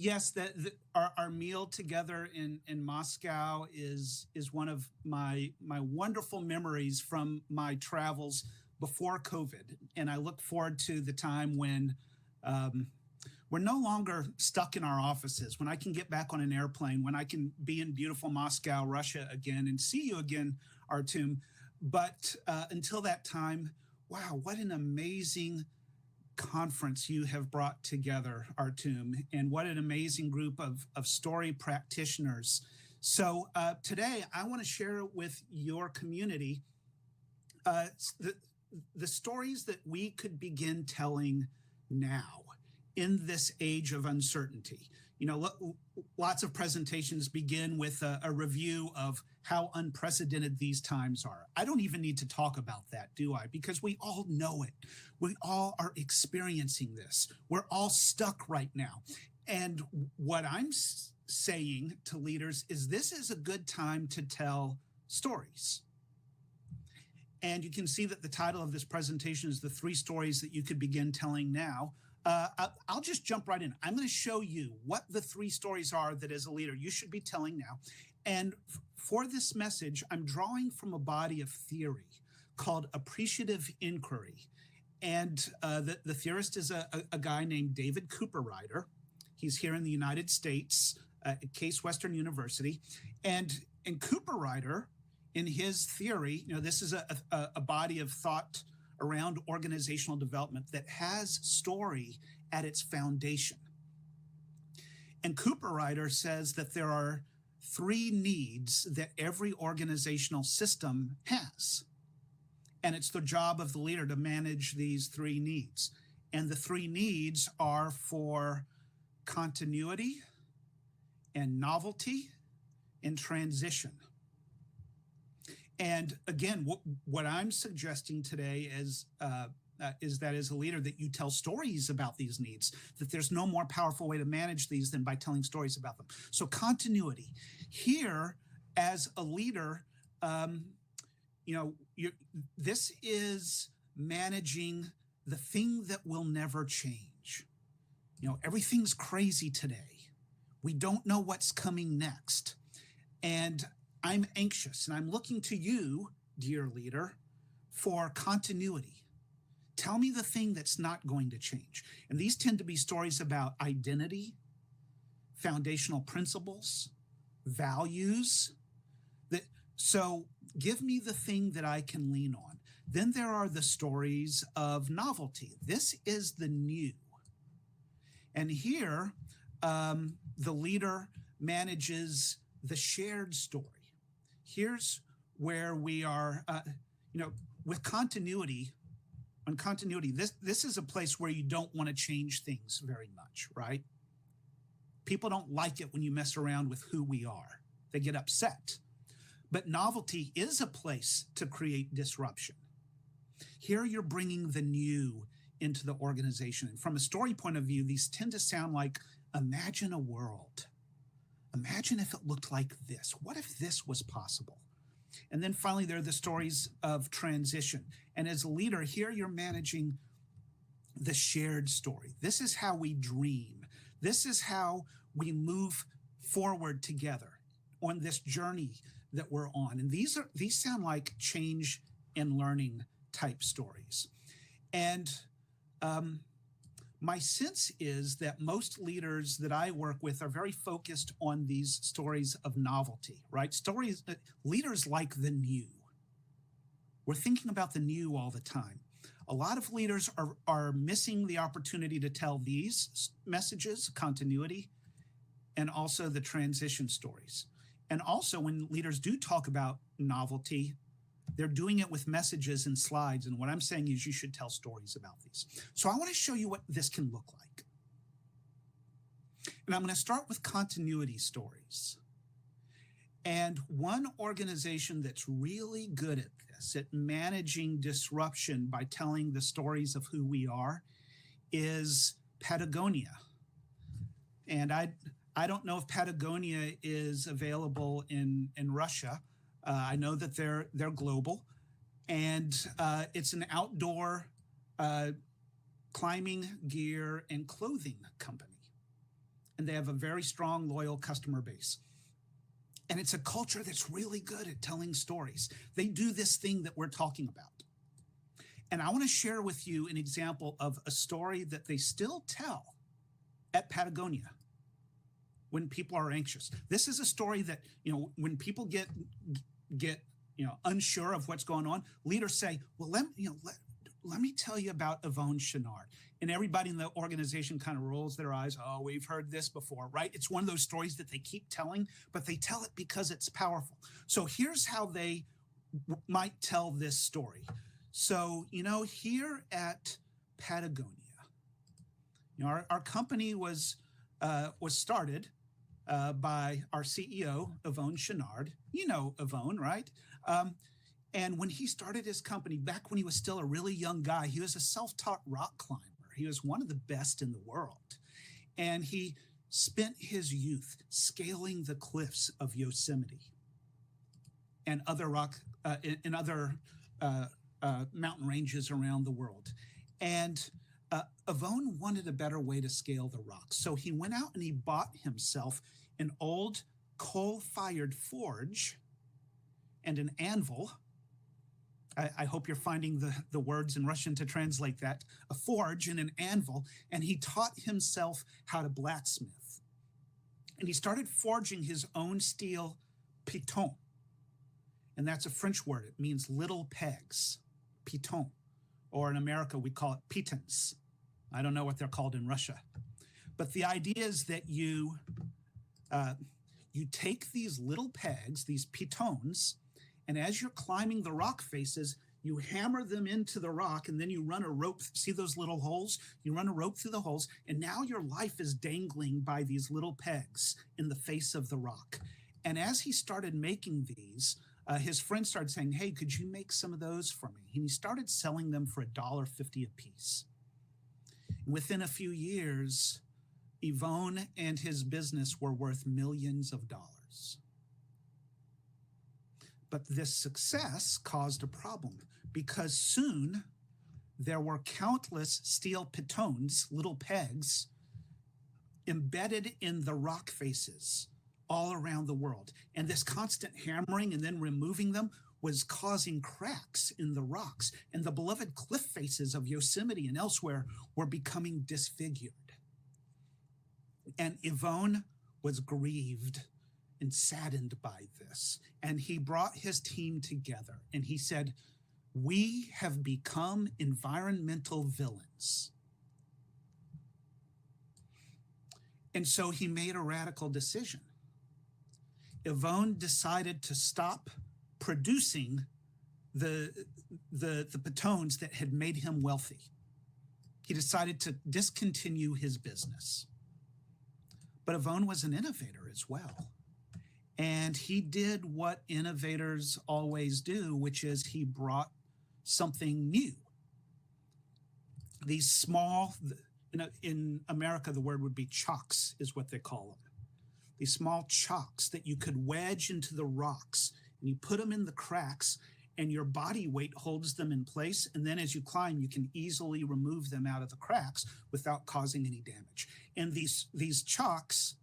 Yes, our meal together in Moscow is one of my wonderful memories from my travels before COVID, and I look forward to the time when um, we're no longer stuck in our offices, when I can get back on an airplane, when I can be in beautiful Moscow, Russia again, and see you again, Artem. But until that time, wow, what an amazing conference you have brought together, Artum, and what an amazing group of story practitioners. So today I want to share with your community uh, the, the stories that we could begin telling now in this age of uncertainty. You know, lots of presentations begin with a review of how unprecedented these times are. I don't even need to talk about that, do I? Because we all know it. We all are experiencing this. We're all stuck right now. And what I'm saying to leaders is this is a good time to tell stories. And you can see that the title of this presentation is The 3 Stories That You Could Begin Telling Now. I'll just jump right in. I'm going to show you what the 3 stories are that as a leader you should be telling now. And for this message, I'm drawing from a body of theory called appreciative inquiry. And the theorist is a guy named David Cooperrider. He's here in the United States at Case Western University. And Cooperrider, in his theory, you know, this is a body of thought around organizational development that has story at its foundation. And Cooperrider says that there are 3 needs that every organizational system has. And it's the job of the leader to manage these 3 needs. And the 3 needs are for continuity and novelty and transition. And again, what I'm suggesting today is that as a leader that you tell stories about these needs, that there's no more powerful way to manage these than by telling stories about them. So continuity. Here, as a leader, you know, this is managing the thing that will never change. You know, everything's crazy today. We don't know what's coming next. And I'm anxious, and I'm looking to you, dear leader, for continuity. Tell me the thing that's not going to change. And these tend to be stories about identity, foundational principles, values. So give me the thing that I can lean on. Then there are the stories of novelty. This is the new. And here, the leader manages the shared story. Here's where we are, you know, with continuity. On continuity, this is a place where you don't want to change things very much, right? People don't like it when you mess around with who we are. They get upset. But novelty is a place to create disruption. Here you're bringing the new into the organization. And from a story point of view, these tend to sound like, imagine a world. Imagine if it looked like this. What if this was possible? And then finally, there are the stories of transition. And as a leader, here you're managing the shared story. This is how we dream. This is how we move forward together on this journey that we're on. And these sound like change and learning type stories. And my sense is that most leaders that I work with are very focused on these stories of novelty, right? Stories, leaders like the new. We're thinking about the new all the time. A lot of leaders are missing the opportunity to tell these messages, continuity, and also the transition stories. And also when leaders do talk about novelty, they're doing it with messages and slides. And what I'm saying is you should tell stories about these. So I want to show you what this can look like. And I'm going to start with continuity stories. And one organization that's really good at this, at managing disruption by telling the stories of who we are, is Patagonia. And I don't know if Patagonia is available in Russia. I know that they're global, and it's an outdoor climbing gear and clothing company, and they have a very strong, loyal customer base. And it's a culture that's really good at telling stories. They do this thing that we're talking about. And I want to share with you an example of a story that they still tell at Patagonia when people are anxious. This is a story that, when people get unsure of what's going on, leaders say, well, let me tell you about Yvonne Chouinard. And everybody in the organization kind of rolls their eyes. Oh, we've heard this before, right? It's one of those stories that they keep telling, but they tell it because it's powerful. So here's how they might tell this story. So, here at Patagonia, our company was started by our CEO, Yvonne Chouinard. You know Yvonne, right? And when he started his company, back when he was still a really young guy, he was a self-taught rock climber. He was one of the best in the world. And he spent his youth scaling the cliffs of Yosemite and other mountain ranges around the world. And Yvonne wanted a better way to scale the rocks. So he went out and he bought himself an old coal-fired forge and an anvil. I hope you're finding the words in Russian to translate that. A forge and an anvil, and he taught himself how to blacksmith. And he started forging his own steel piton. And that's a French word. It means little pegs, piton. Or in America, we call it pitons. I don't know what they're called in Russia. But the idea is that you take these little pegs, these pitons, and as you're climbing the rock faces, you hammer them into the rock, and then you run a rope. See those little holes? You run a rope through the holes, and now your life is dangling by these little pegs in the face of the rock. And as he started making these, his friends started saying, hey, could you make some of those for me? And he started selling them for $1.50 a piece. Within a few years, Yvonne and his business were worth millions of dollars. But this success caused a problem because soon there were countless steel pitons, little pegs, embedded in the rock faces all around the world. And this constant hammering and then removing them was causing cracks in the rocks. And the beloved cliff faces of Yosemite and elsewhere were becoming disfigured. And Yvonne was grieved and saddened by this. And he brought his team together and he said, we have become environmental villains. And so he made a radical decision. Yvonne decided to stop producing the pitons that had made him wealthy. He decided to discontinue his business. But Yvonne was an innovator as well. And he did what innovators always do, which is he brought something new. These small, in America, the word would be chocks, is what they call them. These small chocks that you could wedge into the rocks, and you put them in the cracks, and your body weight holds them in place. And then as you climb, you can easily remove them out of the cracks without causing any damage. And these chocks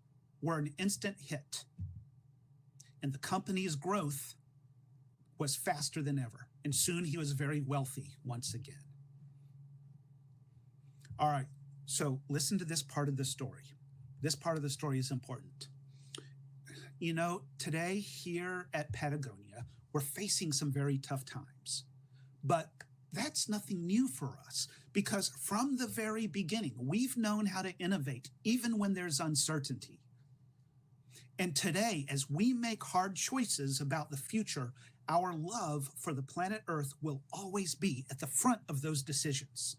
were an instant hit. And the company's growth was faster than ever. And soon he was very wealthy once again. All right, so listen to this part of the story. This part of the story is important. Today here at Patagonia, we're facing some very tough times. But that's nothing new for us because from the very beginning, we've known how to innovate even when there's uncertainty. And today, as we make hard choices about the future, our love for the planet Earth will always be at the front of those decisions.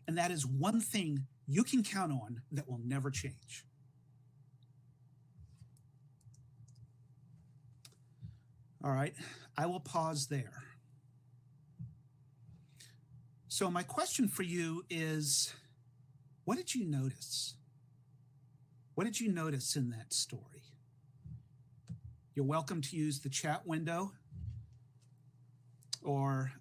And that is one thing you can count on that will never change. All right, I will pause there. So my question for you is, what did you notice? What did you notice in that story? You're welcome to use the chat window or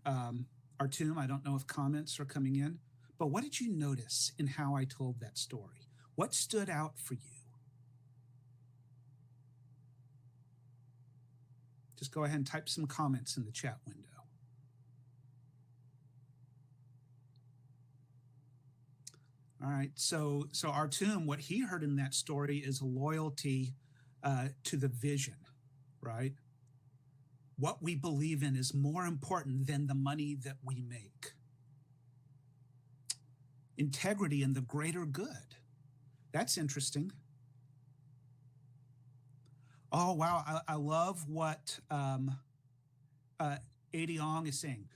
Artum. I don't know if comments are coming in, but what did you notice in how I told that story? What stood out for you? Just go ahead and type some comments in the chat window. All right, so Artum, what he heard in that story is a loyalty to the vision, right? What we believe in is more important than the money that we make. Integrity and the greater good. That's interesting. Oh, wow, I love what Adiong is saying.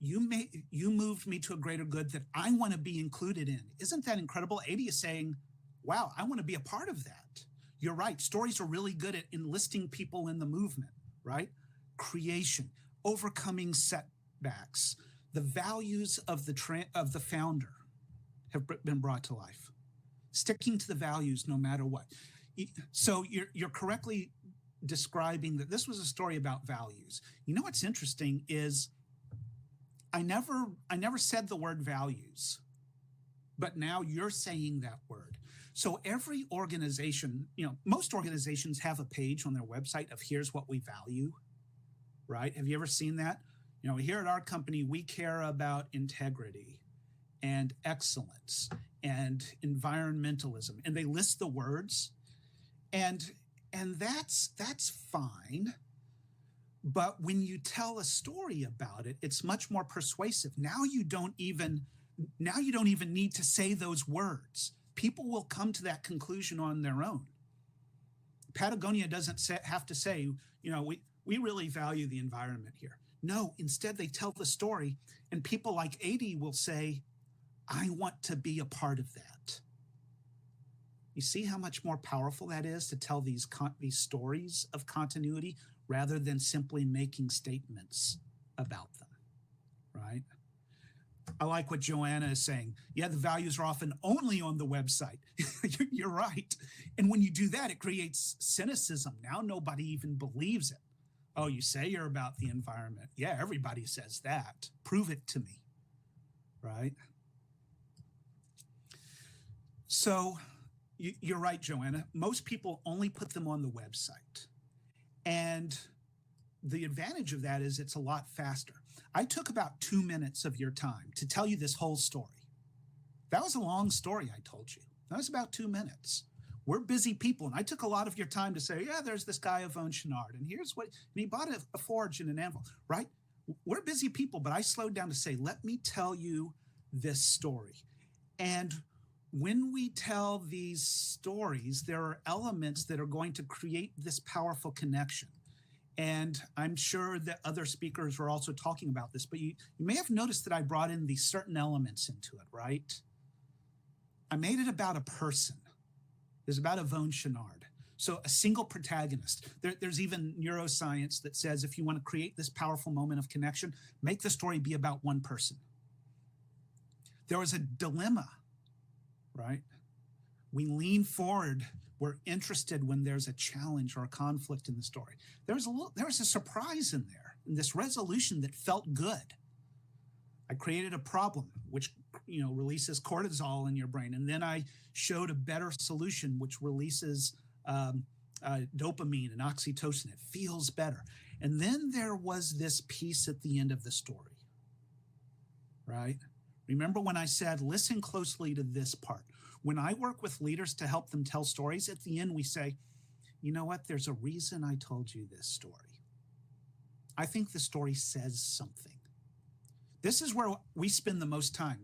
You moved me to a greater good that I want to be included in. Isn't that incredible? Adi is saying, wow, I want to be a part of that. You're right. Stories are really good at enlisting people in the movement, right? Creation, overcoming setbacks. The values of the founder have been brought to life. Sticking to the values no matter what. So you're correctly describing that this was a story about values. You know what's interesting is I never said the word values, but now you're saying that word. So every organization, most organizations have a page on their website of here's what we value, right? Have you ever seen that? Here at our company, we care about integrity and excellence and environmentalism, and they list the words, and that's fine. But when you tell a story about it, it's much more persuasive. Now you don't even need to say those words. People will come to that conclusion on their own. Patagonia doesn't have to say, we really value the environment here. No, instead they tell the story, and people like Adi will say, I want to be a part of that. You see how much more powerful that is to tell these stories of continuity rather than simply making statements about them, right? I like what Joanna is saying. Yeah, the values are often only on the website. You're right. And when you do that, it creates cynicism. Now nobody even believes it. Oh, you say you're about the environment. Yeah, everybody says that. Prove it to me, right? So you're right, Joanna. Most people only put them on the website. And the advantage of that is it's a lot faster. I took about 2 minutes of your time to tell you this whole story. That was a long story I told you. That was about 2 minutes. We're busy people, and I took a lot of your time to say, yeah, there's this guy, Yvon Chouinard, and here's what, and he bought a forge and an anvil, right? We're busy people, but I slowed down to say, let me tell you this story. And when we tell these stories, there are elements that are going to create this powerful connection. And I'm sure that other speakers were also talking about this, but you may have noticed that I brought in these certain elements into it, right? I made it about a person. It's about Yvon Chouinard. So a single protagonist. There's even neuroscience that says if you want to create this powerful moment of connection, make the story be about one person. There was a dilemma, right? We lean forward. We're interested when there's a challenge or a conflict in the story. There was a surprise in there, in this resolution that felt good. I created a problem, which releases cortisol in your brain, and then I showed a better solution, which releases dopamine and oxytocin. It feels better. And then there was this piece at the end of the story, right? Remember when I said, listen closely to this part. When I work with leaders to help them tell stories, at the end we say, you know what, there's a reason I told you this story. I think the story says something. This is where we spend the most time.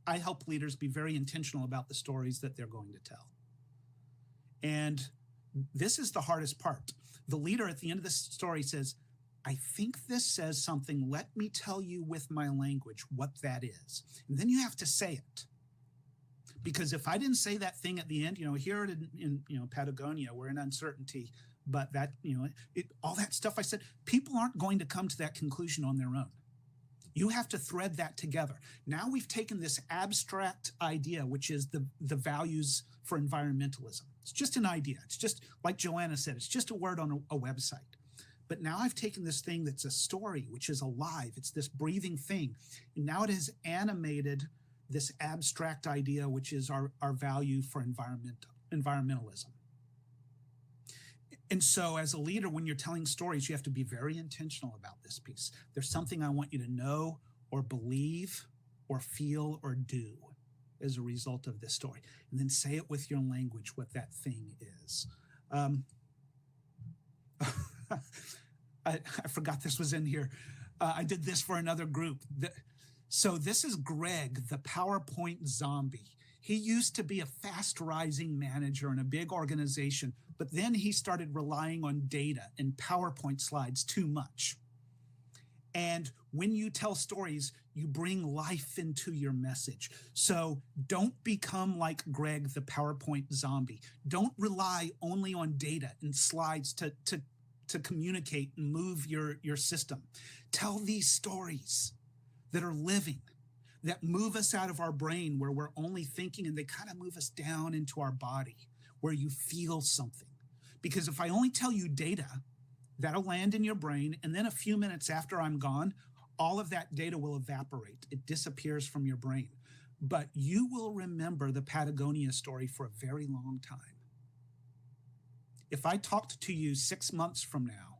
I help leaders be very intentional about the stories that they're going to tell. And this is the hardest part. The leader at the end of the story says, I think this says something. Let me tell you with my language what that is. And then you have to say it. Because if I didn't say that thing at the end, here in Patagonia, we're in uncertainty, but that, all that stuff I said, people aren't going to come to that conclusion on their own. You have to thread that together. Now we've taken this abstract idea, which is the values for environmentalism. It's just an idea. It's just, like Joanna said, it's just a word on a website. But now I've taken this thing that's a story, which is alive. It's this breathing thing. And now it has animated this abstract idea, which is our value for environmentalism. And so as a leader, when you're telling stories, you have to be very intentional about this piece. There's something I want you to know or believe or feel or do as a result of this story. And then say it with your language, what that thing is. I forgot this was in here. I did this for another group. So this is Greg, the PowerPoint zombie. He used to be a fast-rising manager in a big organization, but then he started relying on data and PowerPoint slides too much. And when you tell stories, you bring life into your message. So don't become like Greg, the PowerPoint zombie. Don't rely only on data and slides to communicate and move your system. Tell these stories that are living, that move us out of our brain where we're only thinking, and they kind of move us down into our body where you feel something. Because if I only tell you data, that'll land in your brain, and then a few minutes after I'm gone, all of that data will evaporate. It disappears from your brain. But you will remember the Patagonia story for a very long time. If I talked to you 6 months from now,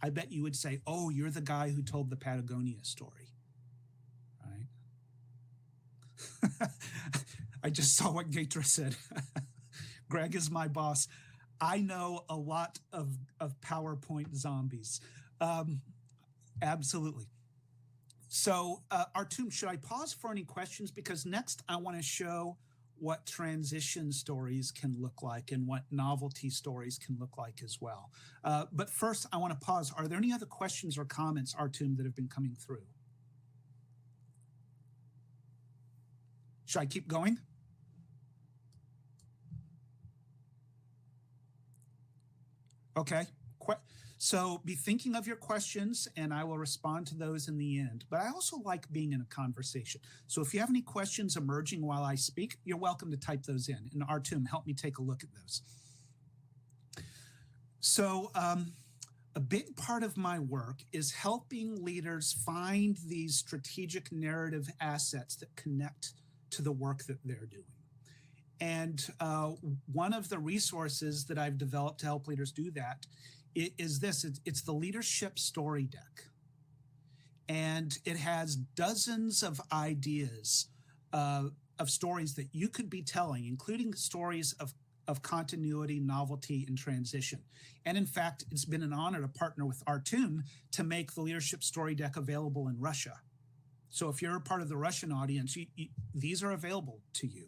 I bet you would say, oh, you're the guy who told the Patagonia story. I just saw what Gaitra said. Greg is my boss. I know a lot of PowerPoint zombies. Absolutely. So Artum, should I pause for any questions? Because next I want to show what transition stories can look like and what novelty stories can look like as well. But first I want to pause. Are there any other questions or comments, Artum, that have been coming through? Should I keep going? Okay. So be thinking of your questions and I will respond to those in the end. But I also like being in a conversation. So if you have any questions emerging while I speak, you're welcome to type those in. And Artum, help me take a look at those. So a big part of my work is helping leaders find these strategic narrative assets that connect to the work that they're doing. And one of the resources that I've developed to help leaders do that is this. It's the Leadership Story Deck. And it has dozens of ideas of stories that you could be telling, including stories of continuity, novelty, and transition. And in fact, it's been an honor to partner with Artum to make the Leadership Story Deck available in Russia. So if you're a part of the Russian audience, these are available to you.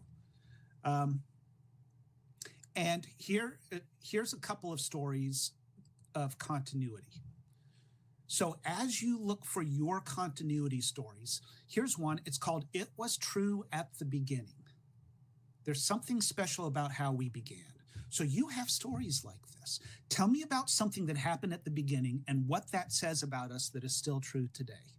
And here's a couple of stories of continuity. So as you look for your continuity stories, here's one. It's called It Was True at the Beginning. There's something special about how we began. So you have stories like this. Tell me about something that happened at the beginning and what that says about us that is still true today.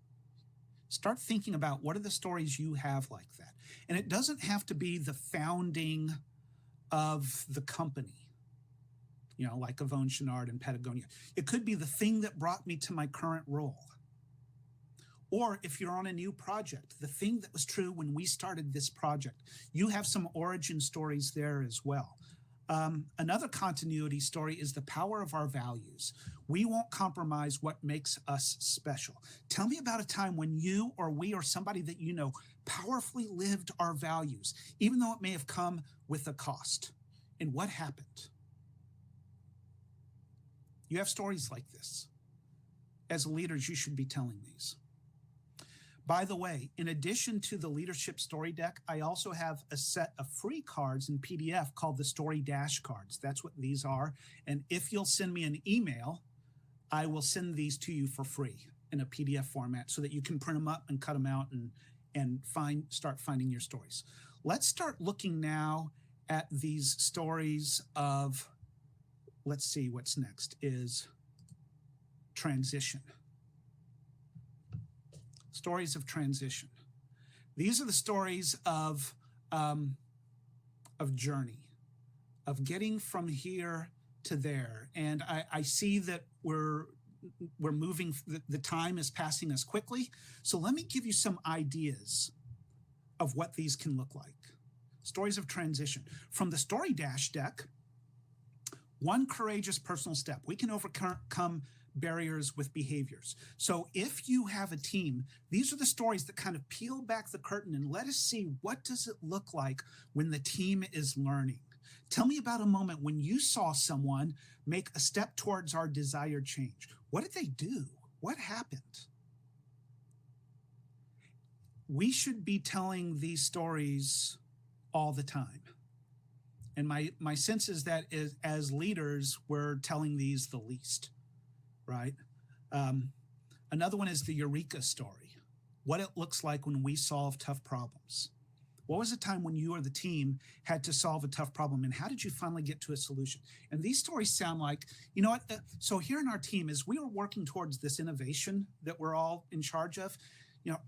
Start thinking about what are the stories you have like that. And it doesn't have to be the founding of the company, you know, like Yvon Chouinard and Patagonia. It could be the thing that brought me to my current role. Or if you're on a new project, the thing that was true when we started this project. You have some origin stories there as well. Another continuity story is the power of our values. We won't compromise what makes us special. Tell me about a time when you or we or somebody that you know powerfully lived our values, even though it may have come with a cost. And what happened? You have stories like this. As leaders, you should be telling these. By the way, in addition to the Leadership Story Deck, I also have a set of free cards in PDF called the Story Dash cards. That's what these are. And if you'll send me an email, I will send these to you for free in a PDF format so that you can print them up and cut them out and start finding your stories. Let's start looking now at these stories of, let's see, what's next is transition. stories of transition. These are the stories of journey, of getting from here to there. And I see that we're moving, the time is passing us quickly. So let me give you some ideas of what these can look like. Stories of transition. From the Story Dash deck, one courageous personal step. We can overcome barriers with behaviors. So if you have a team, these are the stories that kind of peel back the curtain and let us see, what does it look like when the team is learning? Tell me about a moment when you saw someone make a step towards our desired change. What did they do? What happened? We should be telling these stories all the time. And my sense is that as leaders, we're telling these the least, right? Another one is the Eureka story. What it looks like when we solve tough problems. What was a time when you or the team had to solve a tough problem, and how did you finally get to a solution? And these stories sound like, you know what? So here in our team, as we were working towards this innovation that we're all in charge of,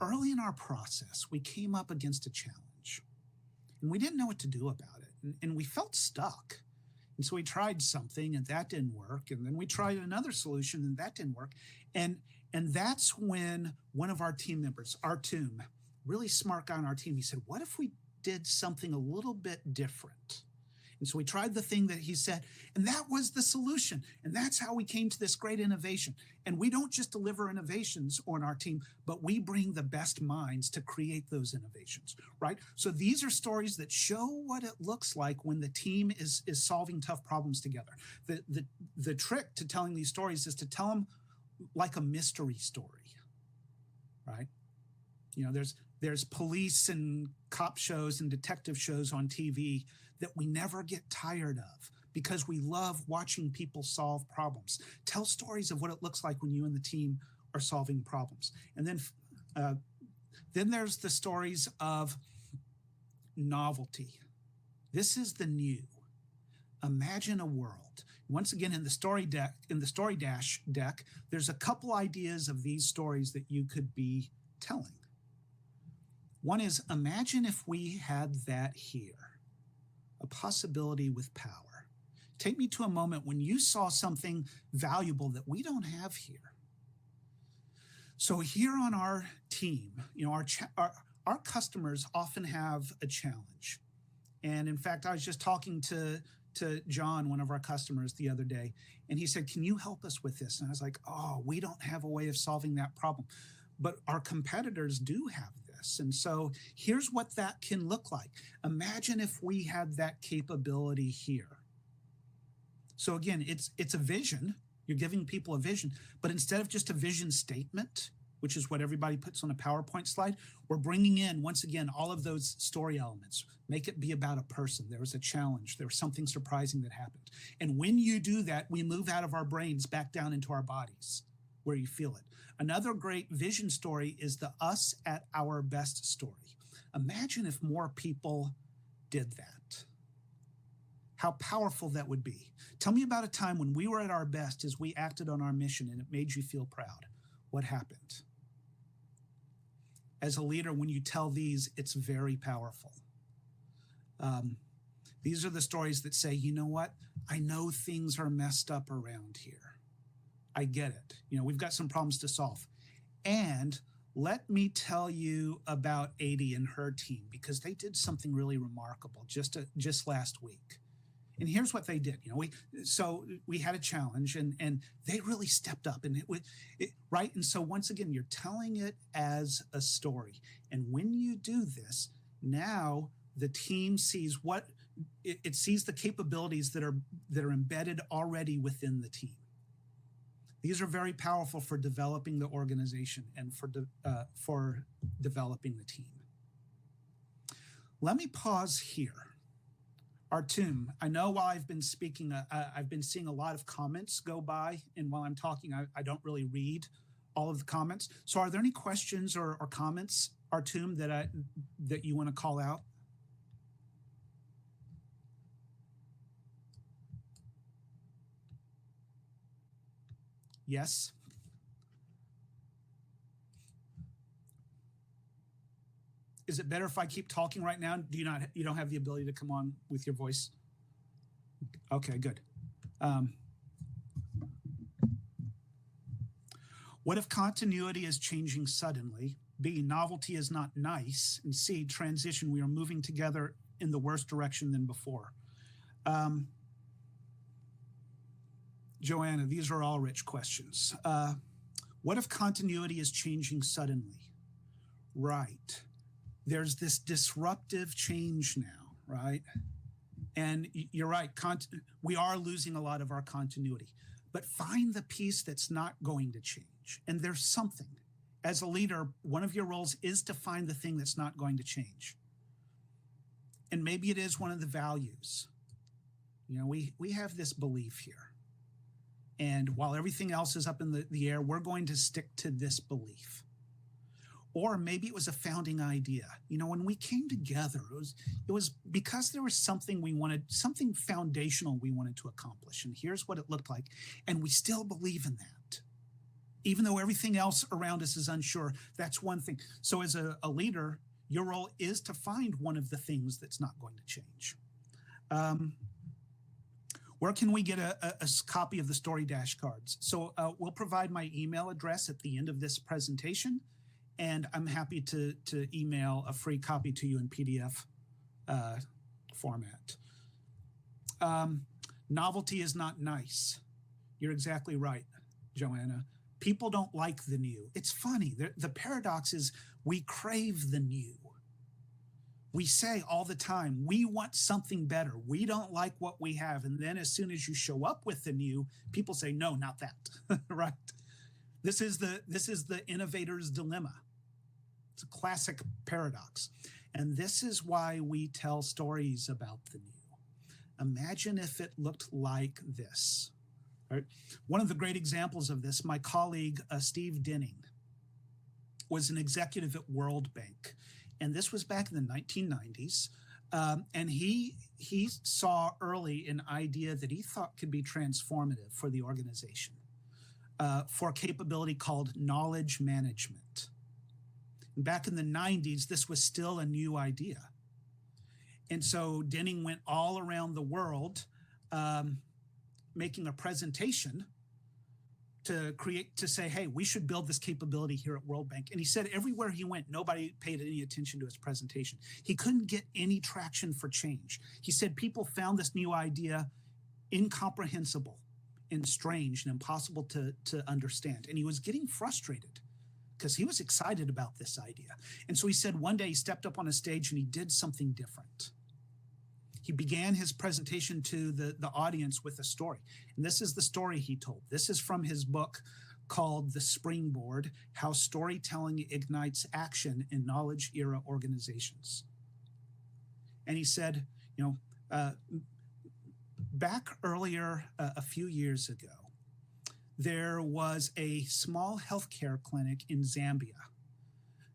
early in our process, we came up against a challenge, and we didn't know what to do about it, and we felt stuck. And so we tried something, and that didn't work, and then we tried another solution, and that didn't work. And that's when one of our team members, Artum, really smart guy on our team, he said, what if we did something a little bit different? And so we tried the thing that he said, and that was the solution. And that's how we came to this great innovation. And we don't just deliver innovations on our team, but we bring the best minds to create those innovations, right? So these are stories that show what it looks like when the team is solving tough problems together. The trick to telling these stories is to tell them like a mystery story, right? There's police and cop shows and detective shows on TV that we never get tired of because we love watching people solve problems. Tell stories of what it looks like when you and the team are solving problems. And then there's the stories of novelty. This is the new. Imagine a world. Once again, in the Story Dash deck, there's a couple ideas of these stories that you could be telling. One is, imagine if we had that here, a possibility with power. Take me to a moment when you saw something valuable that we don't have here. So here on our team, our customers often have a challenge. And in fact, I was just talking to John, one of our customers, the other day, and he said, can you help us with this? And I was like, oh, we don't have a way of solving that problem. But our competitors do have this. And so here's what that can look like. Imagine if we had that capability here. So again, it's a vision. You're giving people a vision, but instead of just a vision statement, which is what everybody puts on a PowerPoint slide, we're bringing in, once again, all of those story elements. Make it be about a person. There was a challenge. There was something surprising that happened. And when you do that, we move out of our brains back down into our bodies where you feel it. Another great vision story is the us at our best story. Imagine if more people did that. How powerful that would be. Tell me about a time when we were at our best as we acted on our mission and it made you feel proud. What happened? As a leader, when you tell these, it's very powerful. These are the stories that say, you know what? I know things are messed up around here. I get it. We've got some problems to solve. And let me tell you about Adie and her team, because they did something really remarkable just last week. And here's what they did. We had a challenge, and they really stepped up, and right. And so once again, you're telling it as a story. And when you do this, now the team sees it sees the capabilities that are embedded already within the team. These are very powerful for developing the organization and for developing the team. Let me pause here. Artum, I know while I've been speaking, I've been seeing a lot of comments go by, and while I'm talking, I don't really read all of the comments. So are there any questions or comments, Artum, that you want to call out? Yes. Is it better if I keep talking right now? You don't have the ability to come on with your voice? Okay, good. What if continuity is changing suddenly? B, novelty is not nice. And C, transition, we are moving together in the worst direction than before. Joanna, these are all rich questions. What if continuity is changing suddenly? Right. There's this disruptive change now, right? And you're right, we are losing a lot of our continuity, but find the piece that's not going to change. And there's something. As a leader, one of your roles is to find the thing that's not going to change. And maybe it is one of the values. You know, we have this belief here. And while everything else is up in the air, we're going to stick to this belief. Or maybe it was a founding idea. You know, when we came together, it was because there was something we wanted, something foundational we wanted to accomplish. And here's what it looked like. And we still believe in that. Even though everything else around us is unsure, that's one thing. So as a leader, your role is to find one of the things that's not going to change. Where can we get a copy of the Story Dash cards? So we'll provide my email address at the end of this presentation, and I'm happy to email a free copy to you in PDF format. Novelty is not nice. You're exactly right, Joanna. People don't like the new. It's funny. The paradox is we crave the new. We say all the time, we want something better. We don't like what we have. And then as soon as you show up with the new, people say, no, not that, right? This is the innovator's dilemma. It's a classic paradox. And this is why we tell stories about the new. Imagine if it looked like this. Right? One of the great examples of this, my colleague, Steve Denning, was an executive at World Bank. And this was back in the 1990s. And he saw early an idea that he thought could be transformative for the organization, for a capability called knowledge management. Back in the 90s, this was still a new idea. And so Denning went all around the world making a presentation to say, hey, we should build this capability here at World Bank. And he said everywhere he went, nobody paid any attention to his presentation. He couldn't get any traction for change. He said people found this new idea incomprehensible and strange and impossible to understand. And he was getting frustrated because he was excited about this idea. And so he said one day he stepped up on a stage and he did something different. He began his presentation to the audience with a story. And this is the story he told. This is from his book called The Springboard, How Storytelling Ignites Action in Knowledge Era Organizations. And he said, you know, back earlier, a few years ago, there was a small healthcare clinic in Zambia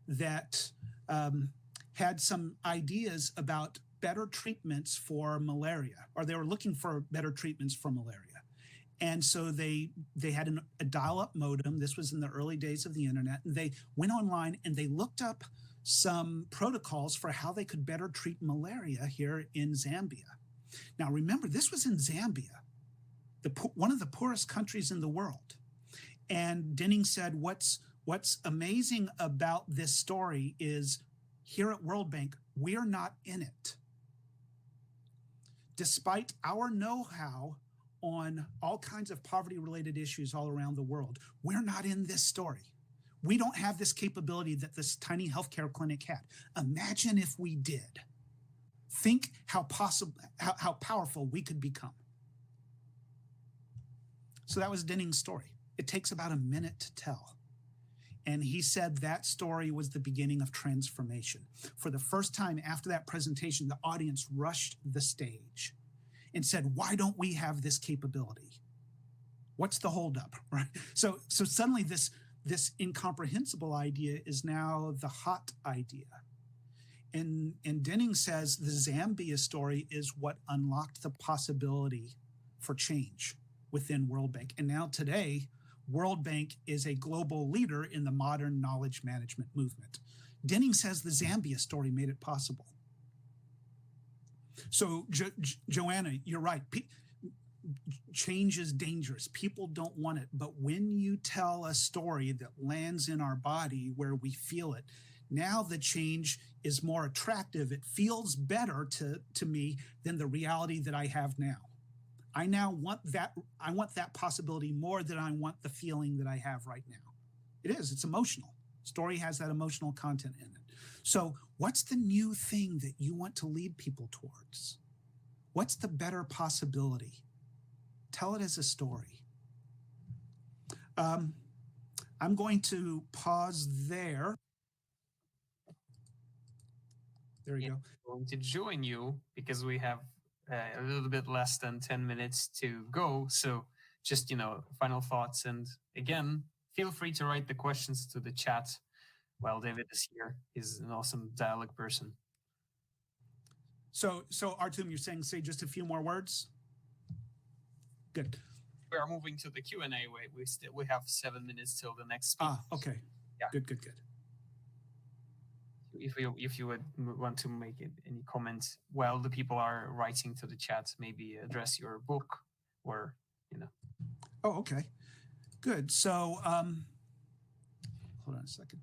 that had some ideas about better treatments for malaria, or they were looking for better treatments for malaria. And so they had a dial-up modem. This was in the early days of the internet. And they went online and they looked up some protocols for how they could better treat malaria here in Zambia. Now, remember, this was in Zambia, one of the poorest countries in the world. And Denning said, what's amazing about this story is here at World Bank, we're not in it. Despite our know-how on all kinds of poverty-related issues all around the world, we're not in this story. We don't have this capability that this tiny healthcare clinic had. Imagine if we did. Think how powerful we could become. So that was Denning's story. It takes about a minute to tell. And he said that story was the beginning of transformation. For the first time after that presentation, the audience rushed the stage and said, why don't we have this capability? What's the holdup, right? So suddenly this incomprehensible idea is now the hot idea. And Denning says the Zambia story is what unlocked the possibility for change within World Bank. And now today, World Bank is a global leader in the modern knowledge management movement. Denning says the Zambia story made it possible. So, Joanna, you're right. Change is dangerous. People don't want it. But when you tell a story that lands in our body where we feel it, now the change is more attractive. It feels better to me than the reality that I have now. I now want that. I want that possibility more than I want the feeling that I have right now. It is. It's emotional. Story has that emotional content in it. So what's the new thing that you want to lead people towards? What's the better possibility? Tell it as a story. I'm going to pause there. There we go. I'm going to join you because we have a little bit less than 10 minutes to go. So just, final thoughts. And again, feel free to write the questions to the chat while David is here. He's an awesome dialogue person. So Artem, you're saying say just a few more words? Good. We are moving to the Q&A. We have 7 minutes till the next speaker. Okay. Yeah. Good. If you would want to make any comments while the people are writing to the chat, maybe address your book or. Oh, okay. Good. So hold on a second.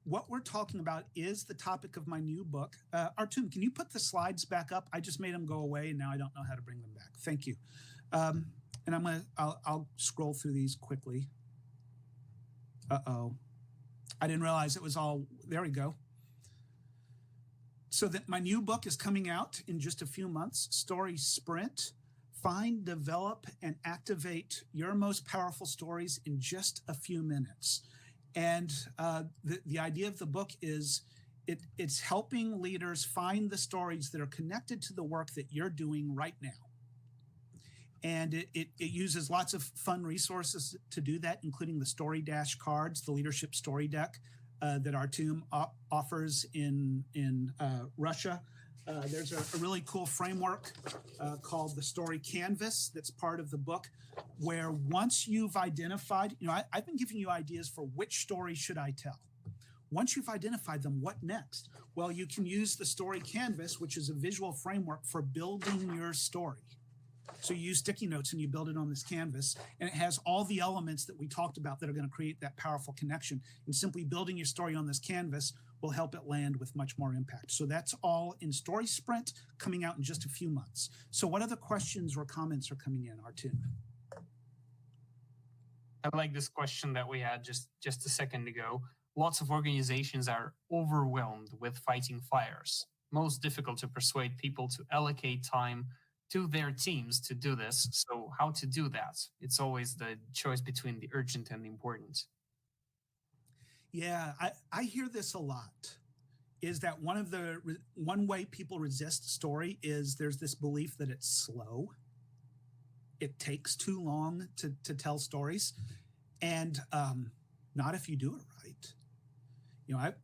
What we're talking about is the topic of my new book. Artem, can you put the slides back up? I just made them go away and now I don't know how to bring them back. Thank you. And I'll scroll through these quickly. Uh-oh. I didn't realize it was all, there we go. So that my new book is coming out in just a few months, Story Sprint. Find, develop, and activate your most powerful stories in just a few minutes. And the idea of the book is it's helping leaders find the stories that are connected to the work that you're doing right now. And it uses lots of fun resources to do that, including the Story Dash cards, the leadership story deck that Artem offers in Russia. There's a really cool framework called the Story Canvas that's part of the book, where once you've identified, I've been giving you ideas for which story should I tell. Once you've identified them, what next? Well, you can use the Story Canvas, which is a visual framework for building your story. So you use sticky notes and you build it on this canvas, and it has all the elements that we talked about that are going to create that powerful connection. And simply building your story on this canvas will help it land with much more impact. So that's all in Story Sprint, coming out in just a few months. So what other questions or comments are coming in, Artem? I like this question that we had just a second ago. Lots of organizations are overwhelmed with fighting fires. Most difficult to persuade people to allocate time to their teams to do this. So how to do that? It's always the choice between the urgent and the important. Yeah, I hear this a lot, is that one way people resist story is there's this belief that it's slow. It takes too long to tell stories, and not if you do it right.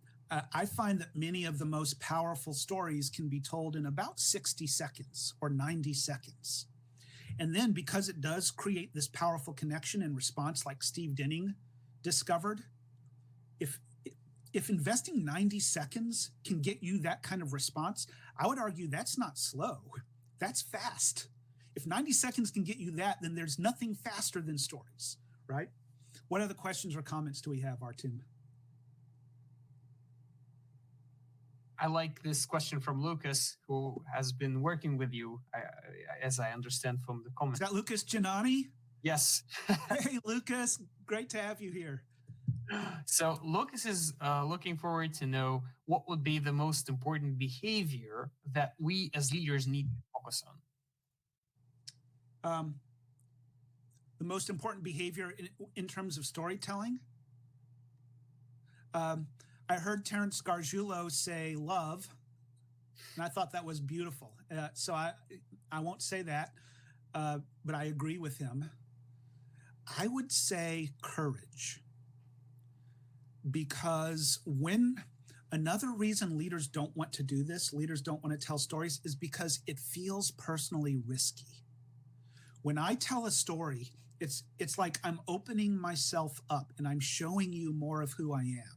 I find that many of the most powerful stories can be told in about 60 seconds or 90 seconds. And then because it does create this powerful connection and response like Steve Denning discovered, if investing 90 seconds can get you that kind of response, I would argue that's not slow, that's fast. If 90 seconds can get you that, then there's nothing faster than stories, right? What other questions or comments do we have, Artem? I like this question from Lucas, who has been working with you, as I understand from the comments. Is that Lucas Giannani? Yes. Hey, Lucas, great to have you here. So Lucas is looking forward to know what would be the most important behavior that we as leaders need to focus on. The most important behavior in terms of storytelling? I heard Terence Gargiulo say love, and I thought that was beautiful. So I won't say that, but I agree with him. I would say courage, because another reason leaders don't want to do this, leaders don't want to tell stories, is because it feels personally risky. When I tell a story, It's like I'm opening myself up and I'm showing you more of who I am.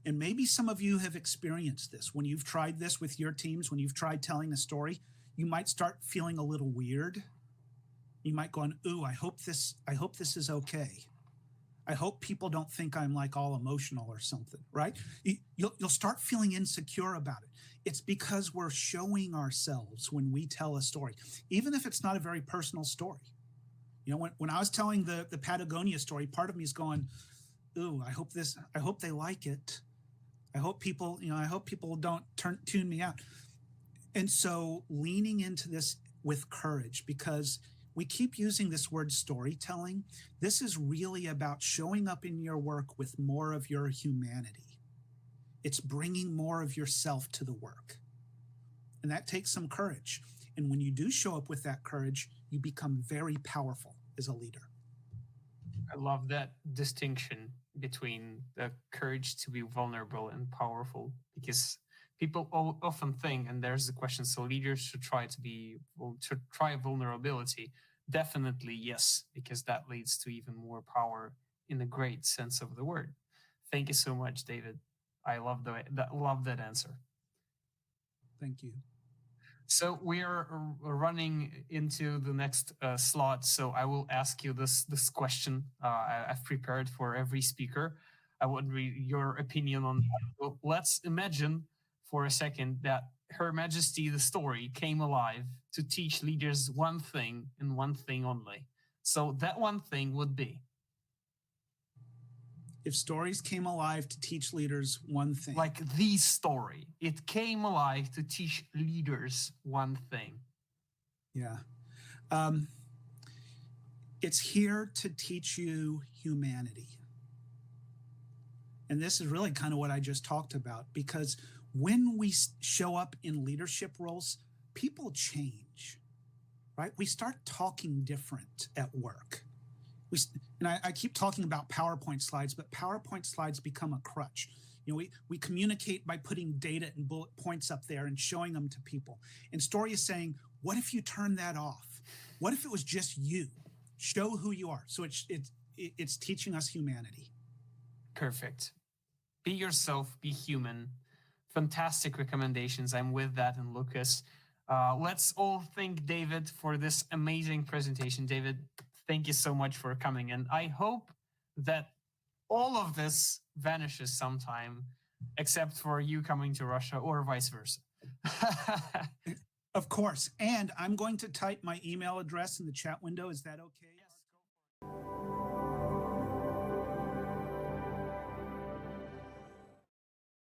And maybe some of you have experienced this when you've tried this with your teams, when you've tried telling a story, you might start feeling a little weird. You might go, ooh, I hope this is okay. I hope people don't think I'm like all emotional or something, right? You'll start feeling insecure about it. It's because we're showing ourselves when we tell a story, even if it's not a very personal story. You know, when I was telling the Patagonia story, part of me is going, ooh, I hope they like it. I hope people don't tune me out. And so leaning into this with courage, because we keep using this word storytelling. This is really about showing up in your work with more of your humanity. It's bringing more of yourself to the work. And that takes some courage. And when you do show up with that courage, you become very powerful as a leader. I love that distinction between the courage to be vulnerable and powerful, because people often think, and there's the question, so leaders should try vulnerability. Definitely yes, because that leads to even more power in the great sense of the word. Thank you so much, David. I love that answer. Thank you. So we are running into the next slot. So I will ask you this question. I've prepared for every speaker. I would read your opinion on that. So let's imagine for a second that Her Majesty the story came alive to teach leaders one thing and one thing only. So that one thing would be? If stories came alive to teach leaders one thing. Like the story. It came alive to teach leaders one thing. Yeah. It's here to teach you humanity. And this is really kind of what I just talked about, because when we show up in leadership roles, people change, right? We start talking different at work. I keep talking about PowerPoint slides, but PowerPoint slides become a crutch. You know, we communicate by putting data and bullet points up there and showing them to people. And Story is saying, what if you turn that off? What if it was just you? Show who you are. So it's teaching us humanity. Perfect. Be yourself, be human. Fantastic recommendations. I'm with that, and Lucas. Let's all thank David for this amazing presentation. David, thank you so much for coming. And I hope that all of this vanishes sometime, except for you coming to Russia or vice versa. Of course. And I'm going to type my email address in the chat window. Is that okay? Yes.